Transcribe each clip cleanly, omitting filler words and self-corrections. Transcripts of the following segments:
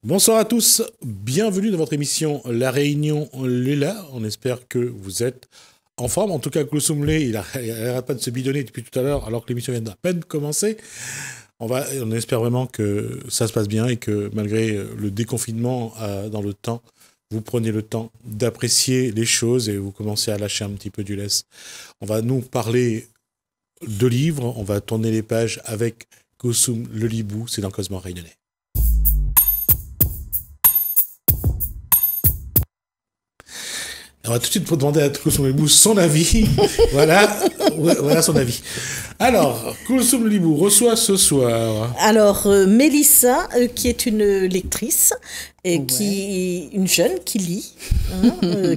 Bonsoir à tous, bienvenue dans votre émission La Réunion Lula. On espère que vous êtes en forme. En tout cas, Kulsum Lé, il n'arrête pas de se bidonner depuis tout à l'heure alors que l'émission vient d'à peine commencer. On espère vraiment que ça se passe bien et que malgré le déconfinement dans le temps, vous prenez le temps d'apprécier les choses et vous commencez à lâcher un petit peu du lest. On va nous parler de livres, on va tourner les pages avec Kulsum Lelibou, c'est dans Cosmo Réunionnais. On va tout de suite demander à Kulsum Lelibou son avis. voilà son avis. Alors, Kulsum Lelibou reçoit ce soir. Alors, Mélissa, qui est une lectrice, et une jeune qui lit,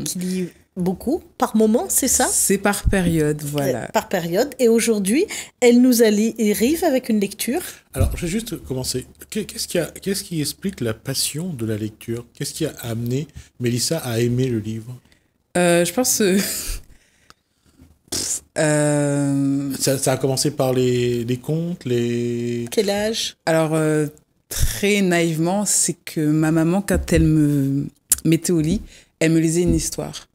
qui lit beaucoup, par moment, c'est ça? C'est par période, voilà. Par période. Et aujourd'hui, elle nous arrive avec une lecture. Alors, je vais juste commencer. Qu'est-ce qui explique la passion de la lecture? Qu'est-ce qui a amené Mélissa à aimer le livre? Je pense... Ça a commencé par les contes, Quel âge? Alors, très naïvement, c'est que ma maman, quand elle me mettait au lit, elle me lisait une histoire.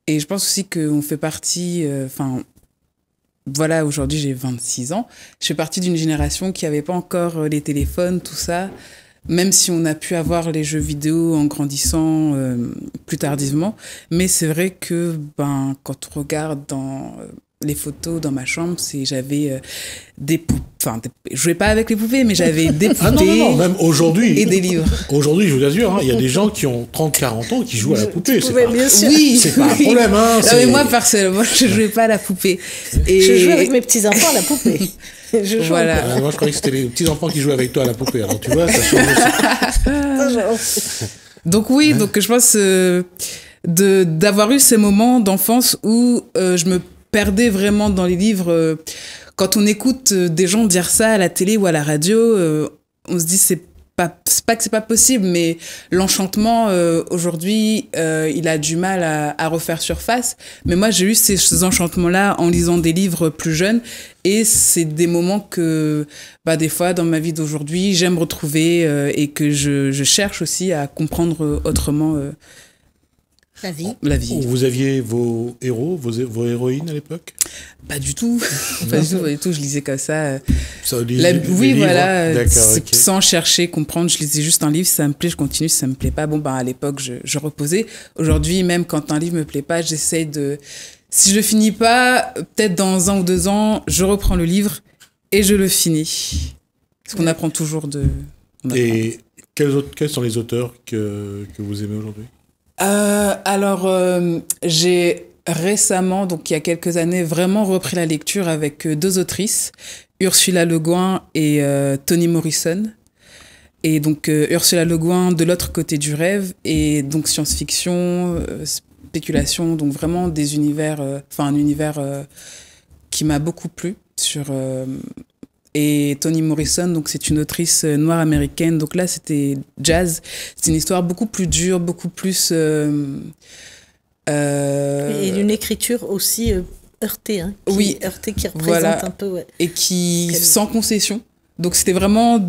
Et je pense aussi qu'on fait partie... voilà, aujourd'hui, j'ai 26 ans. Je fais partie d'une génération qui n'avait pas encore les téléphones, tout ça. Même si on a pu avoir les jeux vidéo en grandissant plus tardivement. Mais c'est vrai que quand on regarde dans les photos dans ma chambre, j'avais des poupées. Enfin, je jouais pas avec les poupées, mais j'avais des poupées. Non, même aujourd'hui. Et des livres. Aujourd'hui, je vous assure, il y a des gens qui ont 30-40 ans qui jouent à la poupée. C'est pas un problème. Non, mais moi, personnellement, je jouais pas à la poupée. Et... Je jouais avec mes petits-enfants à la poupée. Voilà. Moi, je croyais que c'était les petits-enfants qui jouaient avec toi à la poupée. Alors, tu vois, ça change aussi. Donc oui, donc je pense d'avoir eu ces moments d'enfance où je me perdais vraiment dans les livres. Quand on écoute des gens dire ça à la télé ou à la radio, on se dit c'est pas que c'est pas possible, mais l'enchantement aujourd'hui, il a du mal à refaire surface. Mais moi, j'ai eu ces enchantements-là en lisant des livres plus jeunes, et c'est des moments que, des fois, dans ma vie d'aujourd'hui, j'aime retrouver et que je cherche aussi à comprendre autrement. La vie. Vous aviez vos héros, vos héroïnes à l'époque? Pas du tout. Pas du tout. Je lisais comme ça. Oui, voilà. Okay. Sans chercher, comprendre. Je lisais juste un livre. Si ça me plaît, je continue. Si ça me plaît pas, à l'époque, je reposais. Aujourd'hui, même quand un livre me plaît pas, j'essaye de... Si je le finis pas, peut-être dans 1 ou 2 ans, je reprends le livre et je le finis. Parce qu'on apprend toujours de... Et quels sont les auteurs que vous aimez aujourd'hui? J'ai récemment, donc il y a quelques années, vraiment repris la lecture avec 2 autrices, Ursula Le Guin et Toni Morrison. Et donc Ursula Le Guin, De l'autre côté du rêve, et donc science-fiction, spéculation, donc vraiment des univers, un univers qui m'a beaucoup plu et Toni Morrison, donc c'est une autrice noire américaine. Donc là, c'était jazz. C'est une histoire beaucoup plus dure, beaucoup plus... Et une écriture aussi heurtée. Heurtée, qui représente un peu... Ouais. Et qui... sans concession. Donc c'était vraiment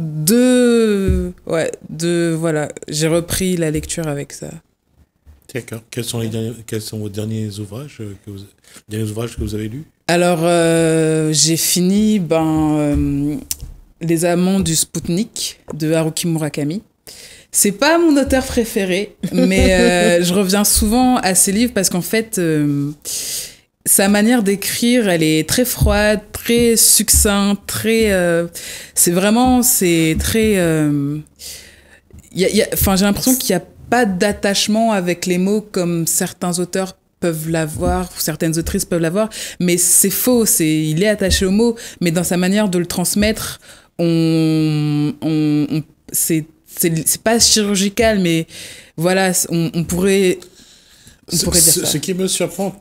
voilà. J'ai repris la lecture avec ça. D'accord. Quels sont vos derniers ouvrages que vous avez lus? Alors, j'ai fini Les Amants du Spoutnik de Haruki Murakami. C'est pas mon auteur préféré, mais je reviens souvent à ces livres parce qu'en fait, sa manière d'écrire, elle est très froide, très succincte, c'est très... j'ai l'impression qu'il n'y a pas d'attachement avec les mots comme certains auteurs peuvent l'avoir, ou certaines autrices peuvent l'avoir, mais c'est faux, il est attaché au mot, mais dans sa manière de le transmettre, c'est pas chirurgical, mais voilà, on pourrait dire ça. Ce qui me surprend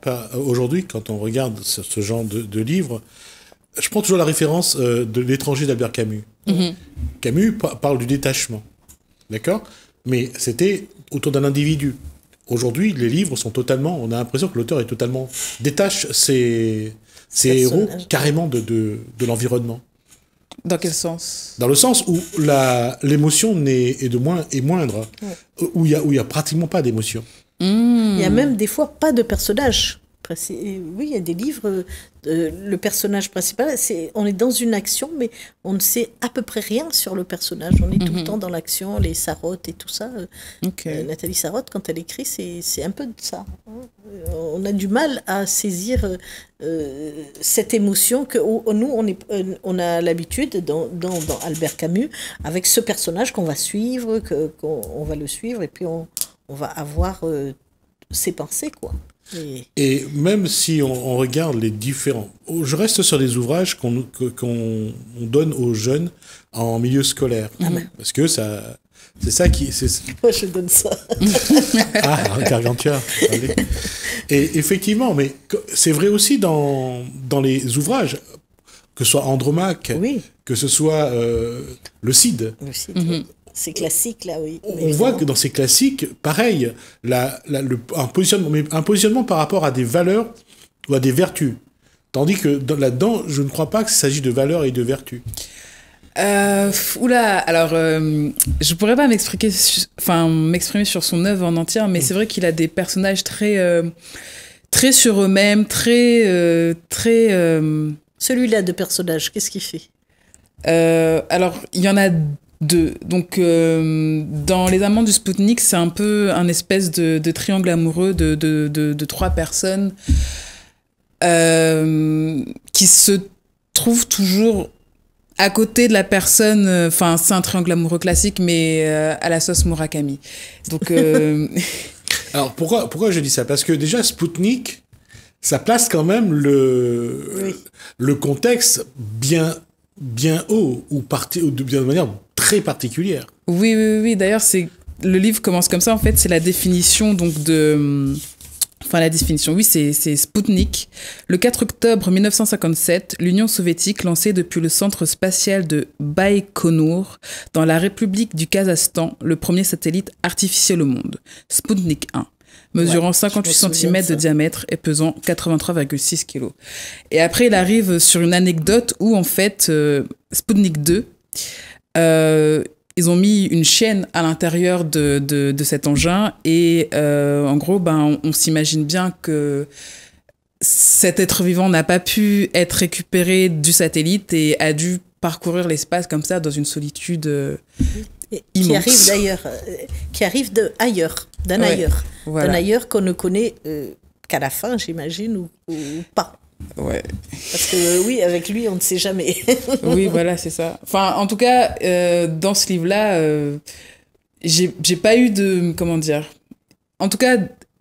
aujourd'hui, quand on regarde ce genre de livre, je prends toujours la référence de L'étranger d'Albert Camus. Mm-hmm. Camus parle du détachement, d'accord? Mais c'était autour d'un individu. Aujourd'hui, les livres sont totalement... On a l'impression que l'auteur est totalement... détache ses héros carrément de l'environnement. Dans quel sens? Dans le sens où l'émotion est moindre, où il y a pratiquement pas d'émotion. Il y a même des fois pas de personnage. Oui, il y a des livres, le personnage principal, on est dans une action, mais on ne sait à peu près rien sur le personnage. On est tout le temps dans l'action, les Sarraute et tout ça. Nathalie Sarraute, quand elle écrit, c'est un peu de ça. On a du mal à saisir cette émotion que nous, on a l'habitude, dans Albert Camus, avec ce personnage qu'on va suivre, qu'on va le suivre, et puis on va avoir ses pensées, quoi. Et même si on regarde les différents... Je reste sur des ouvrages qu'on donne aux jeunes en milieu scolaire. Parce que c'est ça qui... Moi, je donne ça. Gargantua. Et effectivement, mais c'est vrai aussi dans les ouvrages, que ce soit Andromaque, que ce soit le Cid. Le Cid, c'est classique, là, oui. On voit que dans ces classiques, pareil, un positionnement par rapport à des valeurs ou à des vertus. Tandis que là-dedans, je ne crois pas qu'il s'agit de valeurs et de vertus. Alors, je pourrais pas m'exprimer sur son œuvre en entière, mais c'est vrai qu'il a des personnages très sur eux-mêmes, très. Celui-là de personnage, qu'est-ce qu'il fait? Alors, il y en a deux. Donc, dans Les Amants du Spoutnik, c'est un peu un espèce de triangle amoureux de trois personnes qui se trouvent toujours à côté de la personne. Enfin, c'est un triangle amoureux classique, mais à la sauce Murakami. Donc, alors, pourquoi je dis ça? Parce que déjà, Spoutnik, ça place quand même le contexte bien haut, ou de manière très particulière. Oui. D'ailleurs, le livre commence comme ça. En fait, c'est la définition la définition, oui, c'est Spoutnik. Le 4 octobre 1957, l'Union soviétique lançait depuis le centre spatial de Baïkonour, dans la République du Kazakhstan, le premier satellite artificiel au monde, Spoutnik 1, mesurant 58 cm de diamètre et pesant 83,6 kg. Et après, il arrive sur une anecdote où, en fait, Spoutnik 2, ils ont mis une chaîne à l'intérieur de cet engin et en gros, on s'imagine bien que cet être vivant n'a pas pu être récupéré du satellite et a dû parcourir l'espace comme ça dans une solitude immense. Qui arrive d'un ailleurs qu'on ne connaît qu'à la fin, j'imagine, ou pas. Ouais. Parce que oui, avec lui, on ne sait jamais. Oui, voilà, c'est ça. Enfin, en tout cas, dans ce livre-là, j'ai pas eu de... Comment dire? En tout cas,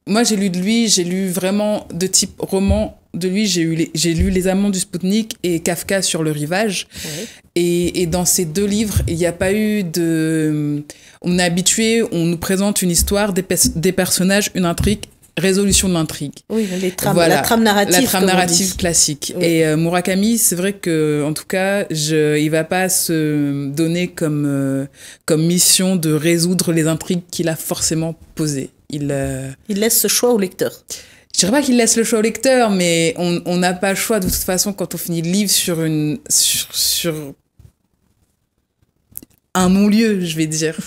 moi, j'ai lu vraiment de type roman de lui. J'ai lu Les Amants du Spoutnik et Kafka sur le rivage. Ouais. Et dans ces deux livres, il n'y a pas eu de... On est habitué, on nous présente une histoire, des personnages, une intrigue, résolution de l'intrigue. Oui, la trame narrative. La trame narrative classique. Oui. Et Murakami, c'est vrai que, en tout cas, il va pas se donner comme mission de résoudre les intrigues qu'il a forcément posées. Il laisse ce choix au lecteur. Je dirais pas qu'il laisse le choix au lecteur, mais on n'a pas le choix de toute façon quand on finit le livre sur un non-lieu, je vais dire.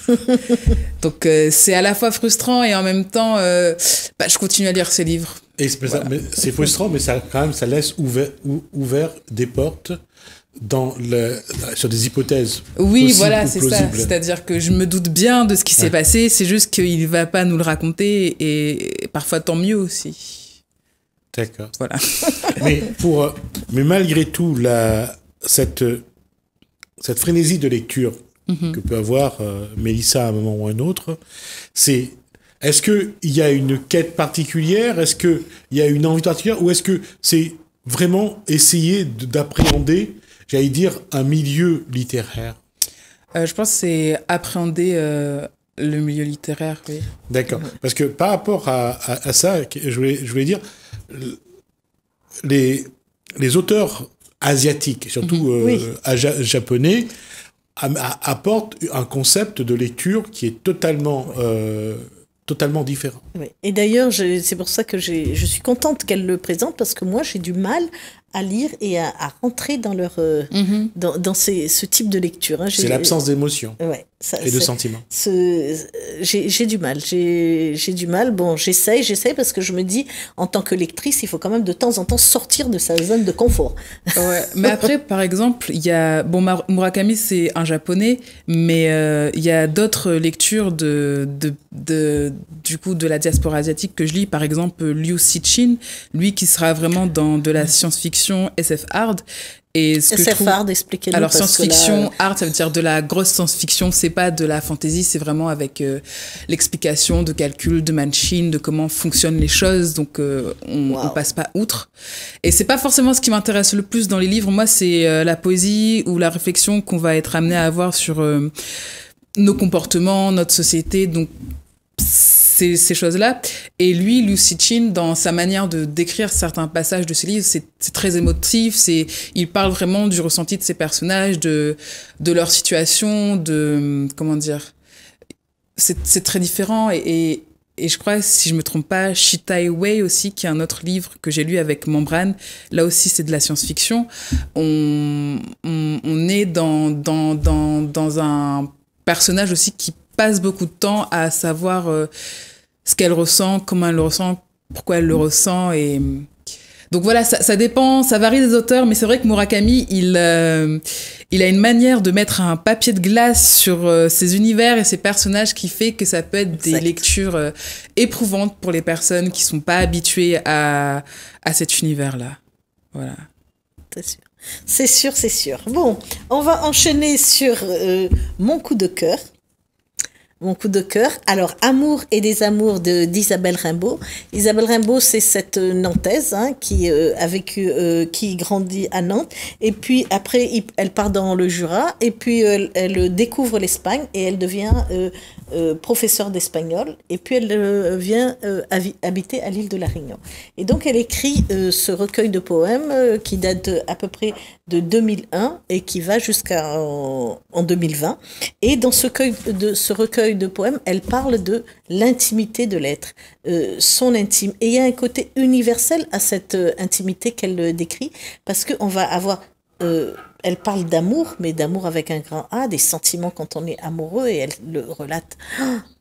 Donc, c'est à la fois frustrant et en même temps, je continue à lire ces livres. Et c'est frustrant, mais ça laisse ouvert des portes sur des hypothèses. Oui, voilà, c'est ça. C'est-à-dire que je me doute bien de ce qui s'est passé, c'est juste qu'il ne va pas nous le raconter et parfois tant mieux aussi. D'accord. Voilà. mais malgré tout, cette frénésie de lecture que peut avoir Mélissa à un moment ou à un autre, est-ce qu'il y a une quête particulière? Est-ce qu'il y a une envie particulière? Ou est-ce que c'est vraiment essayer d'appréhender, j'allais dire, un milieu littéraire? Je pense que c'est appréhender le milieu littéraire, oui. D'accord. Parce que par rapport à ça, je voulais dire, les auteurs asiatiques, surtout japonais, apporte un concept de lecture qui est totalement différent. Oui. Et d'ailleurs, c'est pour ça que je suis contente qu'elle le présente, parce que moi, j'ai du mal à lire et à rentrer dans leur dans ce type de lecture. Hein. C'est l'absence d'émotion et de sentiments. J'ai du mal. J'ai du mal. Bon, j'essaye parce que je me dis, en tant que lectrice, il faut quand même de temps en temps sortir de sa zone de confort. Ouais. Mais après, par exemple, il y a Murakami, c'est un japonais, mais il y a d'autres lectures du coup de la diaspora asiatique que je lis. Par exemple, Liu Cixin, lui qui sera vraiment dans de la science-fiction SF hard. Et ce que SF hard, expliquez-nous. Alors, science-fiction, hard, ça veut dire de la grosse science-fiction. C'est pas de la fantasy, c'est vraiment avec l'explication de calcul, de machine, de comment fonctionnent les choses. Donc, on passe pas outre. Et c'est pas forcément ce qui m'intéresse le plus dans les livres. Moi, c'est la poésie ou la réflexion qu'on va être amené à avoir sur nos comportements, notre société. Donc, ces choses-là. Et lui, Liu Cixin, dans sa manière de décrire certains passages de ses livres, c'est très émotif. Il parle vraiment du ressenti de ses personnages, de leur situation, comment dire. C'est très différent. Et je crois, si je me trompe pas, Shitai Wei aussi, qui est un autre livre que j'ai lu avec Membran. Là aussi, c'est de la science-fiction. On est dans un personnage aussi qui passe beaucoup de temps à savoir ce qu'elle ressent, comment elle le ressent, pourquoi elle le ressent. Et donc voilà, ça dépend, ça varie des auteurs, mais c'est vrai que Murakami, il a une manière de mettre un papier de glace sur ses univers et ses personnages qui fait que ça peut être des lectures éprouvantes pour les personnes qui sont pas habituées à cet univers-là. Voilà. C'est sûr. Bon, on va enchaîner sur mon coup de cœur. Mon coup de cœur. Alors, Amour et désamour d'Isabelle Rimbaud. Isabelle Rimbaud, c'est cette Nantaise qui a vécu, qui grandit à Nantes. Et puis après, elle part dans le Jura. Et puis elle découvre l'Espagne et elle devient professeure d'espagnol. Et puis elle vient habiter à l'île de la Réunion. Et donc elle écrit ce recueil de poèmes qui date à peu près de 2001 et qui va jusqu'en 2020. Et dans ce recueil de poèmes, elle parle de l'intimité de l'être, son intime. Et il y a un côté universel à cette intimité qu'elle décrit, parce qu'on va avoir... elle parle d'amour, mais d'amour avec un grand A, des sentiments quand on est amoureux, et elle le relate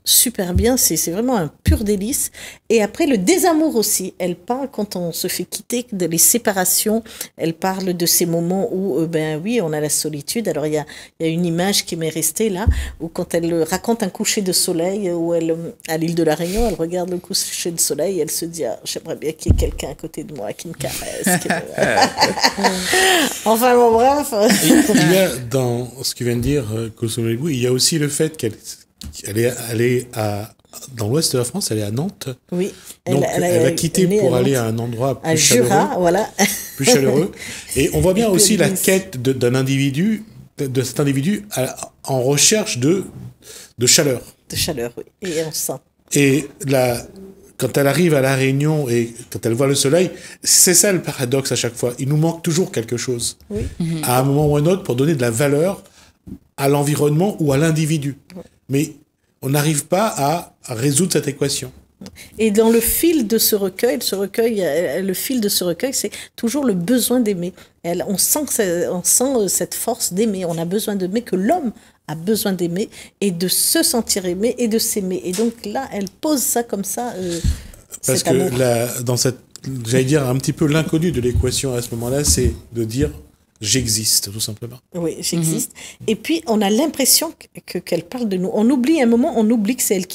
super bien, c'est vraiment un pur délice. Et après, le désamour aussi, elle parle quand on se fait quitter, de les séparations, elle parle de ces moments où, ben oui, on a la solitude. Alors, il y a une image qui m'est restée là, où quand elle raconte un coucher de soleil, où elle, à l'île de la Réunion, elle regarde le coucher de soleil, et elle se dit, ah, j'aimerais bien qu'il y ait quelqu'un à côté de moi qui me caresse. Enfin, bon, bref. Il y a, dans ce qu'il vient de dire, Koussoumébou, il y a aussi le fait qu'elle est dans l'ouest de la France, elle est à Nantes. Oui. Donc, elle va quitter pour aller à un endroit plus chaleureux. Jura, voilà. Plus chaleureux. Et on voit bien aussi la quête d'un individu, de cet individu en recherche de chaleur. De chaleur, oui. Et on sent. Et quand elle arrive à La Réunion et quand elle voit le soleil, c'est ça le paradoxe à chaque fois. Il nous manque toujours quelque chose. Oui. À un moment ou à un autre pour donner de la valeur à l'environnement ou à l'individu. Oui. Mais on n'arrive pas à résoudre cette équation. Et dans le fil de ce recueil, le fil de ce recueil, c'est toujours le besoin d'aimer. On sent cette force d'aimer. On a besoin d'aimer, que l'homme a besoin d'aimer et de se sentir aimé et de s'aimer. Et donc là, elle pose ça comme ça. Parce que dans j'allais dire un petit peu l'inconnu de l'équation à ce moment-là, c'est de dire j'existe, tout simplement. Oui, j'existe. Et puis, on a l'impression qu'elle parle de nous. On oublie, à un moment, on oublie que c'est elle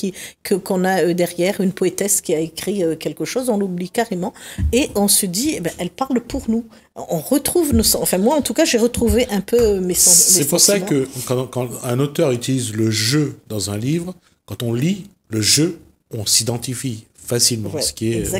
qu'on a derrière, une poétesse qui a écrit quelque chose, on l'oublie carrément. Et on se dit, elle parle pour nous. On retrouve enfin, moi, en tout cas, j'ai retrouvé un peu mes sentiments. C'est pour ça que quand un auteur utilise le jeu dans un livre, quand on lit le jeu, on s'identifie facilement, ouais, ce qui est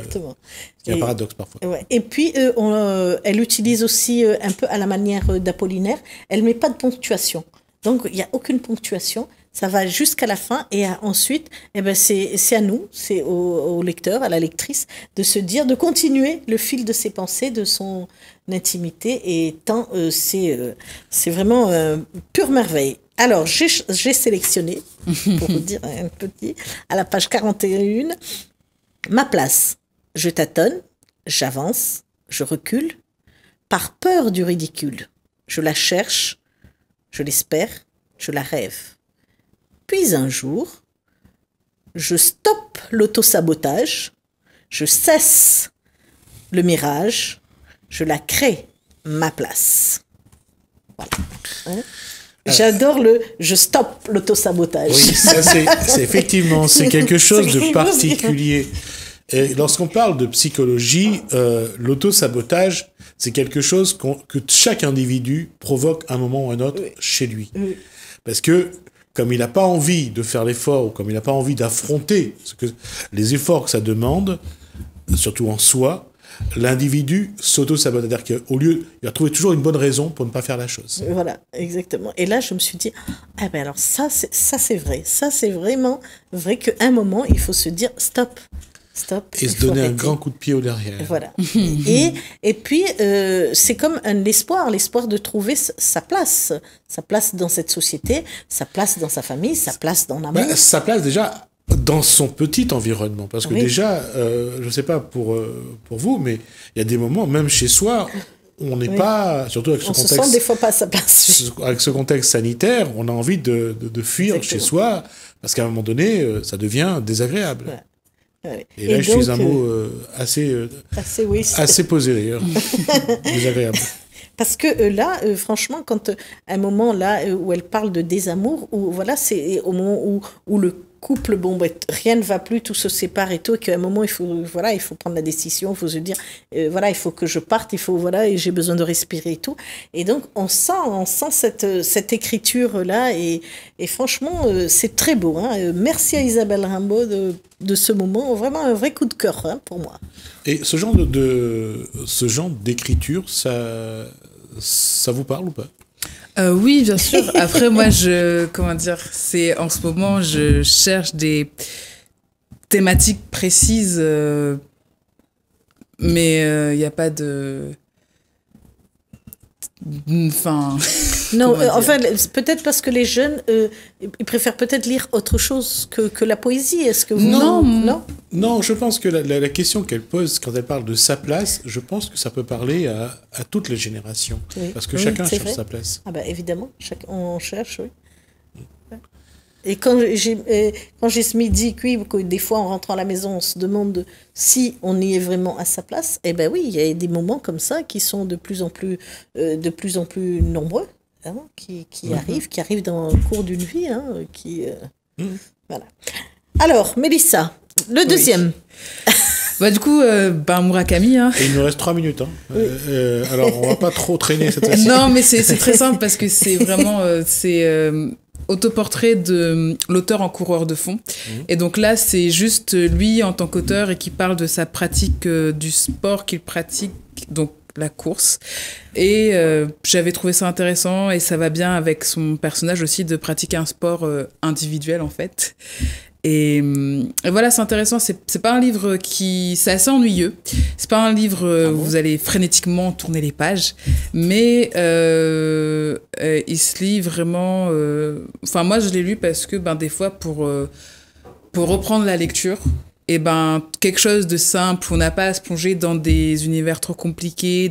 un paradoxe parfois. Ouais. Et puis, elle utilise aussi un peu à la manière d'Apollinaire, elle ne met pas de ponctuation. Donc, il n'y a aucune ponctuation, ça va jusqu'à la fin, et ensuite, c'est à nous, c'est au lecteur, à la lectrice, de se dire, de continuer le fil de ses pensées, de son intimité, et tant c'est vraiment pure merveille. Alors, j'ai sélectionné, pour vous dire un petit, à la page 41, ma place. Je tâtonne, j'avance, je recule. par peur du ridicule. Je la cherche, je l'espère, je la rêve. Puis un jour, je stoppe l'autosabotage, je cesse le mirage, je la crée, ma place. Voilà. Hein? J'adore je stoppe l'autosabotage. Oui, ça c'est effectivement, c'est quelque chose de particulier. Et lorsqu'on parle de psychologie, l'autosabotage, c'est quelque chose que chaque individu provoque à un moment ou à un autre chez lui. Parce que, comme il n'a pas envie de faire l'effort, ou comme il n'a pas envie d'affronter les efforts que ça demande, surtout en soi, l'individu s'auto-sabote. C'est-à-dire qu'au lieu, il va trouver toujours une bonne raison pour ne pas faire la chose. Voilà, exactement. Et là, je me suis dit, ah ben alors ça c'est vrai. Ça, c'est vraiment vrai qu'à un moment, il faut se dire, stop. Et se donner un grand coup de pied au derrière. Voilà. et puis, c'est comme l'espoir de trouver sa place dans cette société, sa place dans sa famille, sa place dans l'amour. Sa place déjà dans son petit environnement. Parce que déjà, je ne sais pas pour vous, mais il y a des moments, même chez soi, on n'est pas, surtout avec ce contexte... On se sent des fois pas à sa place. Avec ce contexte sanitaire, on a envie de fuir chez soi, parce qu'à un moment donné, ça devient désagréable. Ouais. Ouais. Et là, je suis un mot assez posé d'ailleurs. Désagréable. Parce que là, franchement, quand à un moment là où elle parle de désamour, où voilà, c'est au moment où le couple, rien ne va plus, tout se sépare et tout, et qu'à un moment il faut prendre la décision, il faut se dire, il faut que je parte, et j'ai besoin de respirer et tout. Et donc on sent cette écriture là, et franchement c'est très beau. Hein. Merci à Isabelle Rimbaud de ce moment, vraiment un vrai coup de cœur pour moi. Et ce genre d'écriture, ça vous parle ou pas? Oui, bien sûr. Après, moi, en ce moment, je cherche des thématiques précises, mais il n'y a pas de... Enfin... Non, peut-être parce que les jeunes, ils préfèrent peut-être lire autre chose que la poésie. Est-ce que vous... Non, je pense que la question qu'elle pose quand elle parle de sa place, je pense que ça peut parler à toutes les générations. Oui. Parce que chacun cherche sa place. Ah bah évidemment, on cherche, oui. Et quand j'ai ce midi, que des fois en rentrant à la maison, on se demande si on y est vraiment à sa place, eh ben oui, il y a des moments comme ça qui sont de plus en plus nombreux, hein, qui arrivent dans le cours d'une vie, hein, voilà. Alors, Mélissa, le deuxième. Du coup, Murakami. Hein. Et il nous reste 3 minutes. Hein. Oui. Alors, on va pas trop traîner cette fois-ci. Non, mais c'est très simple parce que c'est vraiment... autoportrait de l'auteur en coureur de fond. Et donc là, c'est juste lui en tant qu'auteur et qui parle de sa pratique du sport qu'il pratique, donc la course. Et j'avais trouvé ça intéressant et ça va bien avec son personnage aussi de pratiquer un sport individuel en fait. Et voilà, c'est intéressant. C'est pas un livre c'est assez ennuyeux. C'est pas un livre où vous allez frénétiquement tourner les pages, mais il se lit vraiment. Enfin, moi, je l'ai lu parce que des fois, pour reprendre la lecture, et quelque chose de simple. On n'a pas à se plonger dans des univers trop compliqués,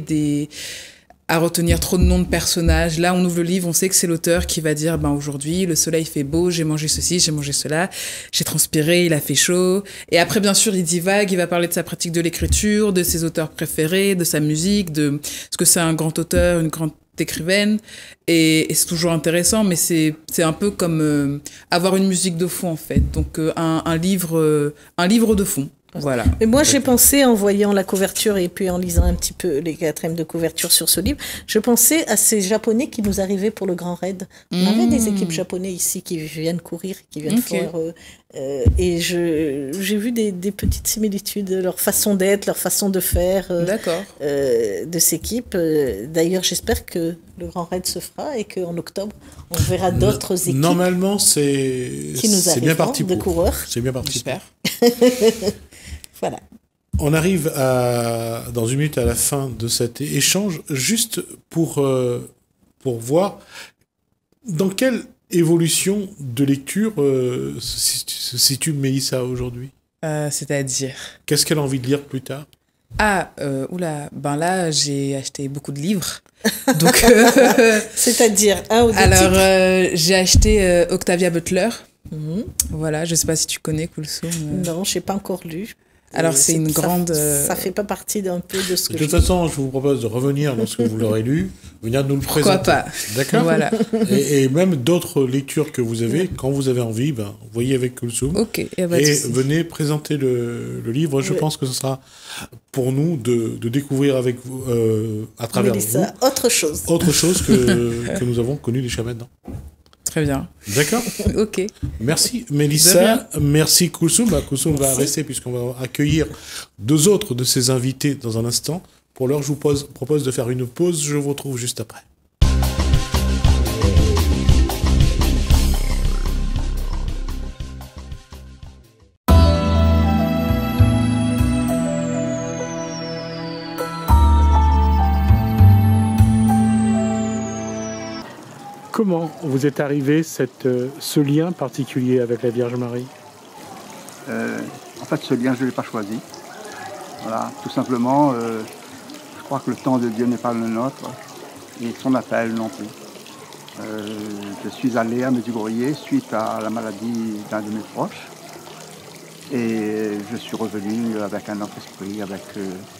à retenir trop de noms de personnages. Là, on ouvre le livre, on sait que c'est l'auteur qui va dire aujourd'hui, le soleil fait beau, j'ai mangé ceci, j'ai mangé cela, j'ai transpiré, il a fait chaud. Et après, bien sûr, il divague, il va parler de sa pratique de l'écriture, de ses auteurs préférés, de sa musique, de ce que c'est un grand auteur, une grande écrivaine. Et c'est toujours intéressant, mais c'est un peu comme avoir une musique de fond, en fait. Donc, un livre de fond. Voilà. Mais moi, j'ai pensé, en voyant la couverture et puis en lisant un petit peu les quatrièmes de couverture sur ce livre, je pensais à ces Japonais qui nous arrivaient pour le Grand Raid. On avait des équipes japonais ici qui viennent courir, qui viennent faire... et j'ai vu des petites similitudes, leur façon d'être, leur façon de faire de ces équipes. D'ailleurs, j'espère que le Grand Raid se fera et qu'en octobre, on verra d'autres équipes. Normalement, c'est bien parti de coureurs. C'est bien parti. J'espère. Voilà. On arrive dans une minute à la fin de cet échange, juste pour voir dans quelle évolution de lecture se situe Mélissa aujourd'hui. C'est-à-dire Qu'est-ce qu'elle a envie de lire plus tard? Oula, ben là, j'ai acheté beaucoup de livres. Donc, C'est-à-dire, un ou deux alors, titres. j'ai acheté Octavia Butler. Mhm. Voilà, je sais pas si tu connais Kulsum. Non, je n'ai pas encore lu. Alors, c'est une grande. Ça fait pas partie d'un peu de ce De que toute façon, je vous propose de revenir lorsque vous l'aurez lu, venir nous le Pourquoi présenter. pas. D'accord. Voilà. Et même d'autres lectures que vous avez, quand vous avez envie, voyez avec Kulsum. Ok, y a pas de Et souci. venez présenter le livre. Je Oui. pense que ce sera pour nous de découvrir avec vous, à travers Mélissa, autre chose. vous, autre chose que nous avons connu déjà maintenant. Très bien. D'accord. Ok. Merci De Mélissa, merci Kulsum. Kulsum va Merci. rester puisqu'on va accueillir deux autres de ses invités dans un instant. Pour l'heure, je vous propose de faire une pause. Je vous retrouve juste après. Comment vous est arrivé ce lien particulier avec la Vierge Marie? En fait, ce lien, je ne l'ai pas choisi. Voilà, tout simplement, je crois que le temps de Dieu n'est pas le nôtre et son appel non plus. Je suis allé à Medjugorje suite à la maladie d'un de mes proches et je suis revenu avec un autre esprit, avec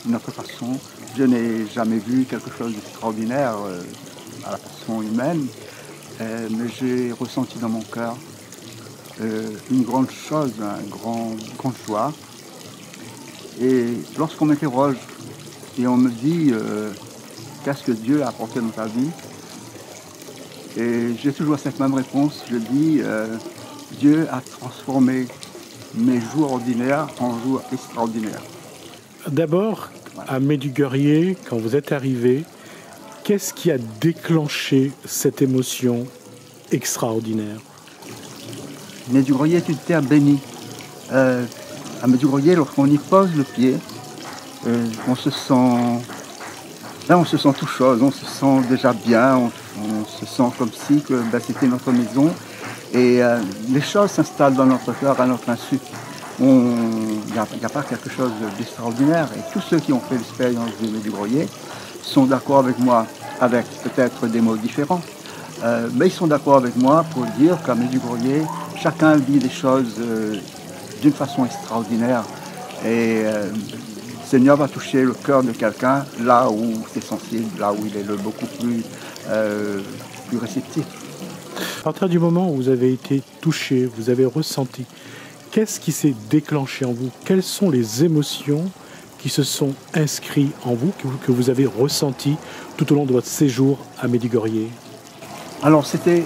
une autre façon. Je n'ai jamais vu quelque chose d'extraordinaire à la façon humaine, mais j'ai ressenti dans mon cœur une grande chose, une grande joie. Et lorsqu'on m'interroge et on me dit qu'est-ce que Dieu a apporté dans ta vie, et j'ai toujours cette même réponse, je dis Dieu a transformé mes jours ordinaires en jours extraordinaires. D'abord, à Medjugorje, quand vous êtes arrivé, qu'est-ce qui a déclenché cette émotion extraordinaire? Medjugorje est une terre bénie. À Medjugorje, lorsqu'on y pose le pied, on se sent tout chose, on se sent déjà bien, on se sent comme si que, c'était notre maison. Et les choses s'installent dans notre cœur à notre insu. Il n'y a pas quelque chose d'extraordinaire. Et tous ceux qui ont fait l'expérience de Medjugorje sont d'accord avec moi, avec peut-être des mots différents. Mais ils sont d'accord avec moi pour dire qu'à Medjugorje, chacun vit les choses d'une façon extraordinaire. Et le Seigneur va toucher le cœur de quelqu'un là où c'est sensible, là où il est beaucoup plus réceptif. À partir du moment où vous avez été touché, vous avez ressenti, qu'est-ce qui s'est déclenché en vous? Quelles sont les émotions qui se sont inscrites en vous, que vous avez ressenties tout au long de votre séjour à Medjugorje? Alors c'est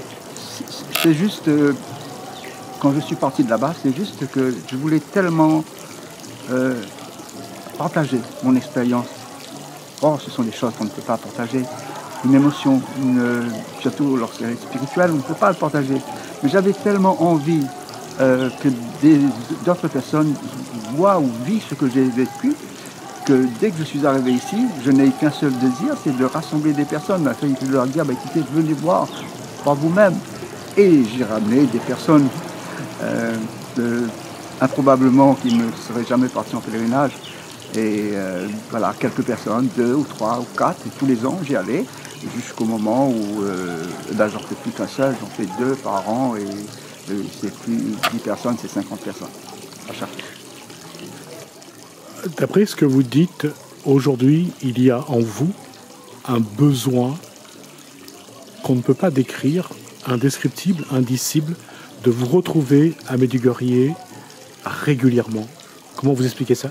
juste, quand je suis parti de là-bas, c'est juste que je voulais tellement partager mon expérience. Or, ce sont des choses qu'on ne peut pas partager. Une émotion, surtout lorsqu'elle est spirituelle, on ne peut pas le partager. Mais j'avais tellement envie que d'autres personnes voient ou vivent ce que j'ai vécu, que dès que je suis arrivé ici, je n'ai qu'un seul désir, c'est de rassembler des personnes, afin de leur dire, écoutez, venez voir par vous-même. Et j'ai ramené des personnes improbablement qui ne seraient jamais parties en pèlerinage. Et voilà, quelques personnes, 2 ou 3 ou 4, et tous les ans j'y allais, jusqu'au moment où j'en fais plus qu'un seul, j'en fais 2 par an, et c'est plus 10 personnes, c'est 50 personnes à chaque fois. D'après ce que vous dites, aujourd'hui, il y a en vous un besoin qu'on ne peut pas décrire, indescriptible, indicible, de vous retrouver à Medjugorje régulièrement. Comment vous expliquez ça?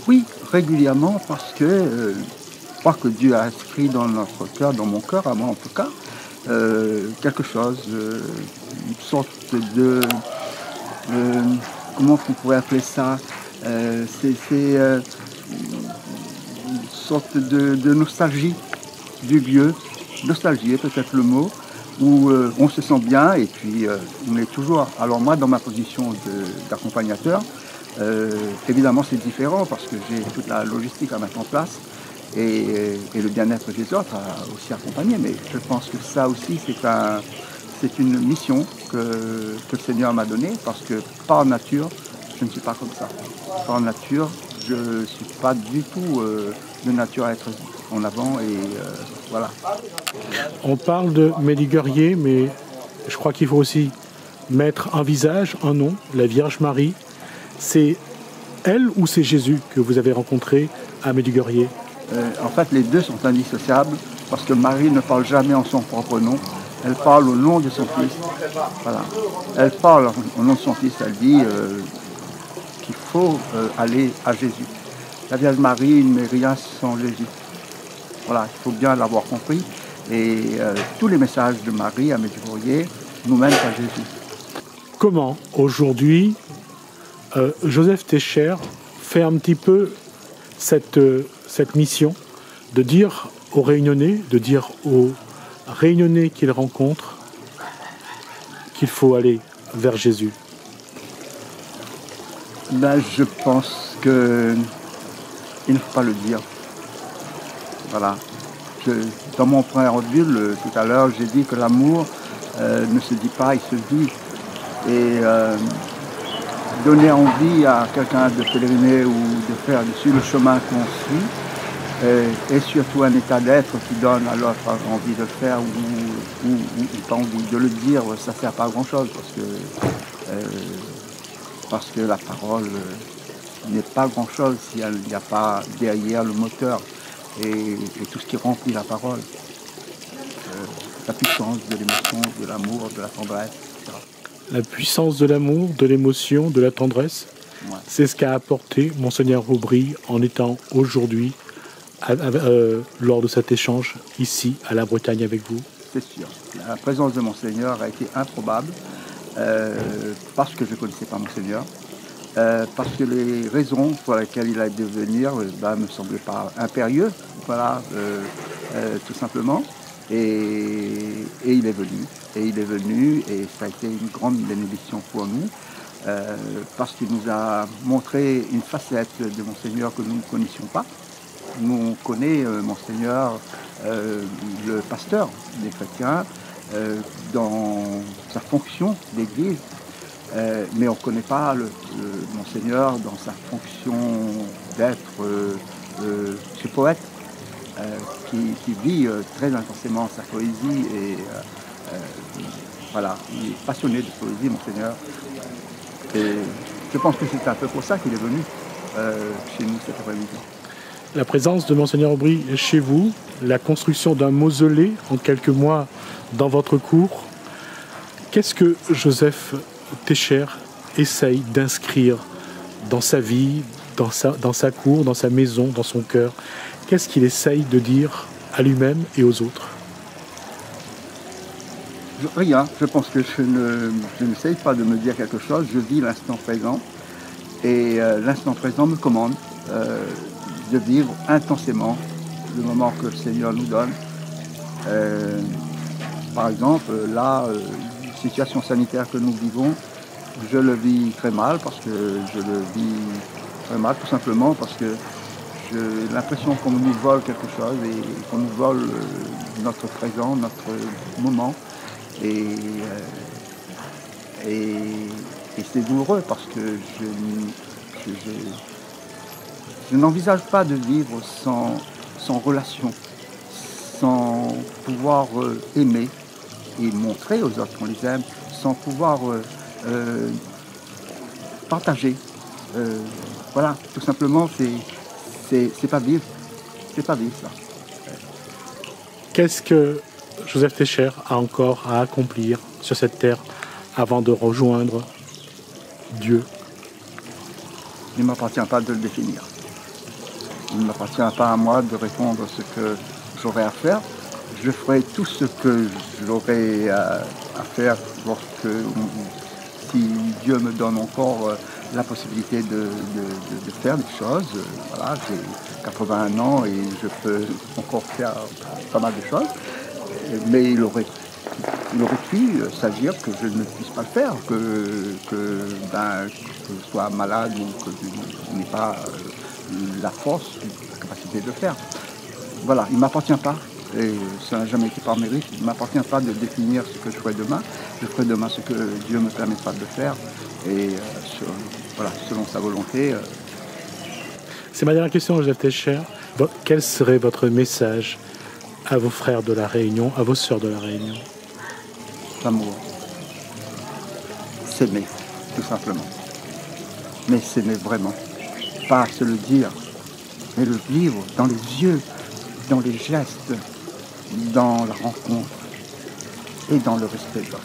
Oui, régulièrement, parce que je crois que Dieu a inscrit dans notre cœur, dans mon cœur, à moi en tout cas, quelque chose, une sorte de comment on pourrait appeler ça, c'est une sorte de nostalgie du lieu, nostalgie est peut-être le mot, où on se sent bien et puis on est toujours. Alors moi, dans ma position d'accompagnateur, évidemment c'est différent parce que j'ai toute la logistique à mettre en place et le bien-être des autres à aussi accompagner, mais je pense que ça aussi c'est une mission que le Seigneur m'a donnée, parce que par nature je ne suis pas comme ça. Par nature je ne suis pas du tout de nature à être en avant et voilà. On parle de Medjugorje, mais je crois qu'il faut aussi mettre un visage, un nom, la Vierge Marie. C'est elle ou c'est Jésus que vous avez rencontré à Medjugorje? En fait, les deux sont indissociables parce que Marie ne parle jamais en son propre nom. Elle parle au nom de son Fils. Voilà. Elle parle au nom de son Fils. Elle dit qu'il faut aller à Jésus. La Vierge Marie ne met rien sans Jésus. Voilà, il faut bien l'avoir compris. Et tous les messages de Marie à Medjugorje nous mènent à Jésus. Comment, aujourd'hui, Joseph Técher fait un petit peu cette mission de dire aux Réunionnais, de dire aux Réunionnais qu'il rencontre qu'il faut aller vers Jésus? Ben, je pense qu'il ne faut pas le dire. Voilà. Dans mon préambule, tout à l'heure, j'ai dit que l'amour ne se dit pas, il se vit. Et donner envie à quelqu'un de pèleriner ou de faire dessus le chemin qu'on suit, et surtout un état d'être qui donne à l'autre envie de le faire ou pas envie de le dire, ça ne sert pas à grand chose parce que la parole n'est pas grand chose s'il n'y a pas derrière le moteur et tout ce qui remplit la parole. La puissance de l'émotion, de l'amour, de la tendresse, etc. La puissance de l'amour, de l'émotion, de la tendresse, ouais. C'est ce qu'a apporté Monseigneur Aubry en étant aujourd'hui lors de cet échange ici à la Bretagne avec vous. C'est sûr. La présence de Monseigneur a été improbable parce que je ne connaissais pas Monseigneur, parce que les raisons pour lesquelles il a dû venir ne me semblaient pas impérieuses, voilà, tout simplement. Et il est venu. Et il est venu et ça a été une grande bénédiction pour nous parce qu'il nous a montré une facette de Monseigneur que nous ne connaissions pas. Nous, on connaît Monseigneur, le pasteur des chrétiens, dans sa fonction d'église, mais on ne connaît pas le Monseigneur dans sa fonction d'être ce poète qui vit très intensément sa poésie et voilà, il est passionné de poésie, Monseigneur. Et je pense que c'est un peu pour ça qu'il est venu chez nous cet après-midi. La présence de Monseigneur Aubry chez vous, la construction d'un mausolée en quelques mois dans votre cour, qu'est-ce que Joseph Técher essaye d'inscrire dans sa vie, dans sa cour, dans sa maison, dans son cœur? Qu'est-ce qu'il essaye de dire à lui-même et aux autres? Rien, je pense que je n'essaye pas de me dire quelque chose, je vis l'instant présent et l'instant présent me commande de vivre intensément le moment que le Seigneur nous donne. Par exemple, là, situation sanitaire que nous vivons, je le vis très mal parce que je le vis très mal tout simplement parce que j'ai l'impression qu'on nous vole quelque chose et qu'on nous vole notre présent, notre moment. Et c'est douloureux parce que je n'envisage pas de vivre sans relation, sans pouvoir aimer et montrer aux autres qu'on les aime, sans pouvoir partager. Voilà, tout simplement, c'est pas vivre. C'est pas vivre, ça. Qu'est-ce que Joseph Técher a encore à accomplir sur cette terre avant de rejoindre Dieu? Il ne m'appartient pas de le définir. Il ne m'appartient pas à moi de répondre ce que j'aurai à faire. Je ferai tout ce que j'aurai à faire si Dieu me donne encore la possibilité de faire des choses. Voilà, j'ai 81 ans et je peux encore faire pas mal de choses. Mais il aurait pu s'agir que je ne puisse pas le faire, que je sois malade ou que je n'ai pas la force, la capacité de le faire. Voilà, il ne m'appartient pas, et ça n'a jamais été par mérite, il ne m'appartient pas de définir ce que je ferai demain. Je ferai demain ce que Dieu me permettra de faire, et voilà, selon sa volonté. C'est ma dernière question, Joseph Técher. Quel serait votre message à vos frères de la Réunion, à vos sœurs de la Réunion? L'amour. S'aimer, tout simplement. Mais s'aimer vraiment. Pas se le dire, mais le vivre dans les yeux, dans les gestes, dans la rencontre et dans le respect de l'autre.